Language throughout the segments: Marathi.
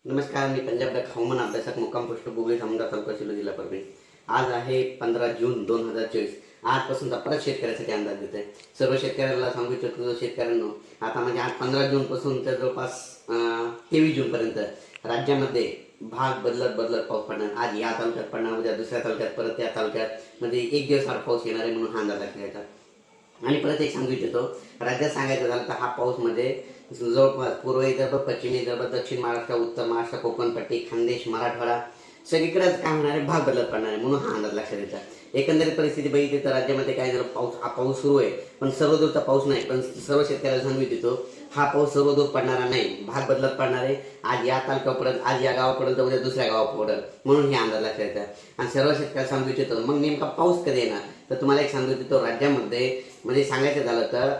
नमस्कार, मी पंजाब डक हवामान अभ्यासक मुक्काम पोस्ट गुगली समजा तालुका शिलो जिल्हा परभणी. आज आहे 15 जून 2024. आजपासूनचा परत शेतकऱ्यासाठी अंदाज देत आहे. सर्व शेतकऱ्याला सांगू इच्छितो, शेतकऱ्यांनो, आता म्हणजे आज 15 जून पासून तर जवळपास 23 जून पर्यंत राज्यामध्ये भाग बदलत बदलत पाऊस पडणार. आज या तालुक्यात पडणार, उद्या दुसऱ्या तालुक्यात, परत त्या तालुक्यात, म्हणजे एक दिवस आड पाऊस येणार आहे म्हणून हा अंदाज घ्यायचा. आणि परत एक सांगू इच्छितो, राज्यात सांगायचं झालं तर हा पाऊस म्हणजे जवळपास पूर्व विदर्भ, पश्चिम विदर्भ, दक्षिण महाराष्ट्र, उत्तर महाराष्ट्र, कोकणपट्टी, खानदेश, मराठवाडा सगळीकडेच काय होणार आहे, भाग बदलत पडणार आहे म्हणून हा अंदाज लक्षात येतात. एकंदरीत परिस्थिती बघितली तर राज्यामध्ये काय झालं, पाऊस सुरू आहे, पण सर्वदूरचा पाऊस नाही. पण सर्व शेतकऱ्याला सांगू इच्छितो, हा पाऊस सर्वदूर पडणारा नाही, भाग बदलत पडणार आहे. आज या तालुक्यावर पडत, आज या गावात पडत, उद्या दुसऱ्या गावात पडत म्हणून हे अंदाज लक्षात येतात. आणि सर्व शेतकऱ्याला सांगू इच्छितो, मग नेमका पाऊस कधी येणार तर तुम्हाला एक सांगू इच्छितो, राज्यामध्ये म्हणजे सांगायचं झालं तर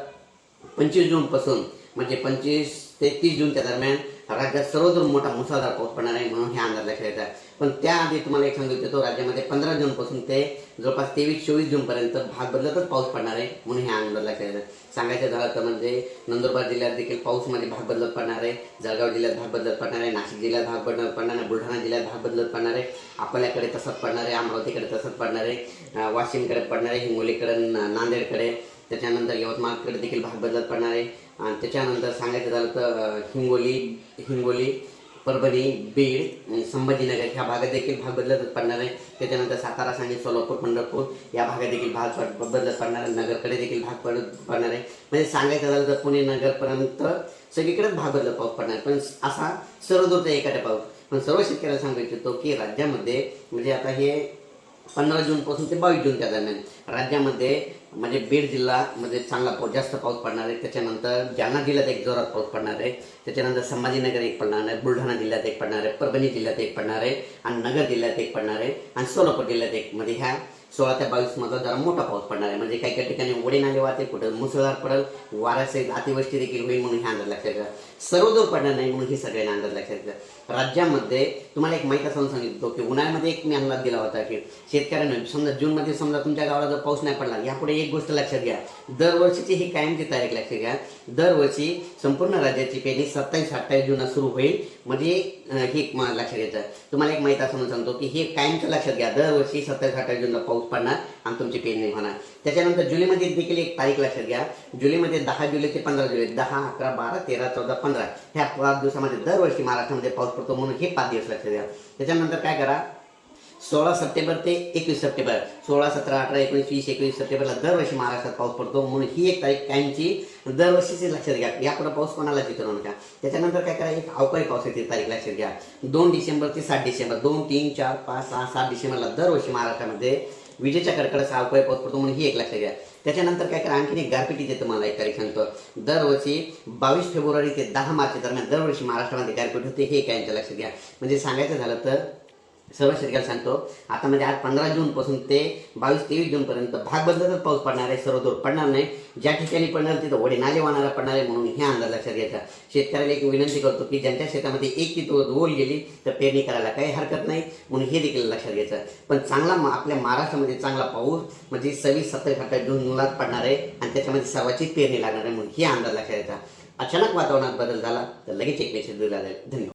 25 जून पासून म्हणजे 25 ते 30 जूनच्या दरम्यान राज्यात सर्वदूर मोठा मुसळधार पाऊस पडणार आहे म्हणून हे अंदाज लक्षात येतात. पण त्याआधी तुम्हाला एक सांगू इच्छितो, राज्यामध्ये 15 जून पासून ते जवळपास 23-24 जून पर्यंत भाग बदलतच पाऊस पडणार आहे म्हणून हे अंदाज लक्षात येतात. सांगायचं झालं तर म्हणजे नंदुरबार जिल्ह्यात देखील पाऊसमध्ये भाग बदलत पडणार आहे, जळगाव जिल्ह्यात भाग बदलत पडणार आहे, नाशिक जिल्ह्यात भाग बदलत पडणार आहे, बुलढाणा जिल्ह्यात भाग बदलत पडणार आहे, अकोल्याकडे तसंच पडणार आहे, अमरावतीकडे तसंच पडणार आहे, वाशिमकडे पडणार आहे, हिंगोलीकडे, नांदेडकडे, त्याच्यानंतर यवतमाळकडे देखील भाग बदलत पडणार आहे. आणि त्याच्यानंतर सांगायचं झालं तर हिंगोली, परभणी, बीड, संभाजीनगर ह्या भागात देखील भाग बदलत पडणार आहे. त्याच्यानंतर सातारा, सांगली, सोलापूर, पंढरपूर या भागात देखील भाग बदलत पडणार आहे. नगरकडे देखील भाग पडणार आहे. म्हणजे सांगायचं झालं तर पुणे नगरपर्यंत सगळीकडेच भाग बदलत पाऊस पडणार आहे. पण असा सर्वदूरचा एखादा पाऊस. पण सर्व शेतकऱ्याला सांगू इच्छितो की राज्यामध्ये म्हणजे आता हे 15 जून पासून ते 22 जूनच्या दरम्यान राज्यामध्ये म्हणजे बीड जिल्हा मध्ये चांगला जास्त पाऊस पडणार आहे. त्याच्यानंतर जालना जिल्ह्यात एक जोरात पाऊस पडणार आहे. त्याच्यानंतर संभाजीनगर एक पडणार आहे, बुलढाणा जिल्ह्यात एक पडणार आहे, परभणी जिल्ह्यात एक पडणार आहे, आणि नगर जिल्ह्यात एक पडणार आहे, आणि सोलापूर जिल्ह्यात एक. म्हणजे ह्या 16 ते 22 मध्ये जरा मोठा पाऊस पडणार आहे. म्हणजे काही काही ठिकाणी ओढे नाले वाहते, कुठं मुसळधार पडेल, वाऱ्यासहित अतिवृष्टी देखील होईल म्हणून हे अंदाज लक्षात घ्या. सर्वदूर पडणार नाही म्हणून हे सगळ्यांना अंदाज लक्षात घ्या. राज्यामध्ये तुम्हाला एक माहिती असं सांगितलं की उन्हाळ्यामध्ये एक मी अंदाज दिला होता की शेतकऱ्यांना समजा जूनमध्ये समजा तुमच्या गावाला जर पाऊस नाही पडला, यापुढे एक गोष्ट लक्षात घ्या, दरवर्षीची ही कायमची तारीख लक्षात घ्या. दरवर्षी संपूर्ण राज्याची पेरणी 27-28 जून सुरू होईल. म्हणजे हे लक्षात घ्यायचं. तुम्हाला एक माहिती असं सांगतो की हे कायमचं लक्षात घ्या, दरवर्षी 27-28 जूनला पाऊस पडणार आणि तुमची पेरणी होणार. त्याच्यानंतर जुलैमध्ये देखील एक तारीख लक्षात घ्या. जुलैमध्ये 10 जुलै ते 15 जुलै, 10, 11, 12, 13, 14, 15 ह्या 5 दिवसामध्ये दरवर्षी महाराष्ट्रामध्ये पाऊस पडतो म्हणून हे 5 दिवस लक्षात घ्या. त्याच्यानंतर काय करा, 16 सप्टेंबर ते 21 सप्टेंबर, 16, 17, 18, 19, 20, 21 सप्टेंबरला दरवर्षी महाराष्ट्रात पाऊस पडतो म्हणून ही एक तारीख कायमची दरवर्षीची लक्षात घ्या. यापुढे पाऊस कोणाला चित्र नका. त्याच्यानंतर काय करा, एक अवकाळी पावसाची तारीख लक्षात घ्या. 2 डिसेंबर ते 7 डिसेंबर, 2, 3, 4, 5, 6, 7 डिसेंबरला दरवर्षी महाराष्ट्रामध्ये विजेच्या कडकडाचा अवकाळी पाऊस पडतो म्हणून ही एक लक्षात घ्या. त्याच्यानंतर काय करा, आणखीन एक गारपिटीचे तुम्हाला एक तारीख सांगतो. दरवर्षी 22 फेब्रुवारी ते 10 मार्च दरम्यान दरवर्षी महाराष्ट्रामध्ये गारपीट होते, हे कायमचं लक्षात घ्या. म्हणजे सांगायचं झालं तर सर्व शेतकऱ्याला सांगतो, आता म्हणजे आज 15 जून पासून ते 22-23 जून पर्यंत भाग बदलतच पाऊस पडणार आहे, सर्वदूर पडणार नाही. ज्या ठिकाणी पडणार तिथं ओढे नाले वाहणारा पडणार आहे म्हणून हे अंदाज लक्षात घ्यायचा. शेतकऱ्याला एक विनंती करतो की ज्यांच्या शेतामध्ये एक की ओल गेली तर पेरणी करायला काही हरकत नाही म्हणून हे देखील लक्षात घ्यायचं. पण चांगला आपल्या महाराष्ट्रामध्ये चांगला पाऊस म्हणजे 26-27-28 जूनला पडणार आहे आणि त्याच्यामध्ये सर्वांची पेरणी लागणार आहे म्हणून हे अंदाज लक्षात घ्यायचा. अचानक वातावरणात बदल झाला तर लगेच एक मेसेज दिला जाईल. धन्यवाद.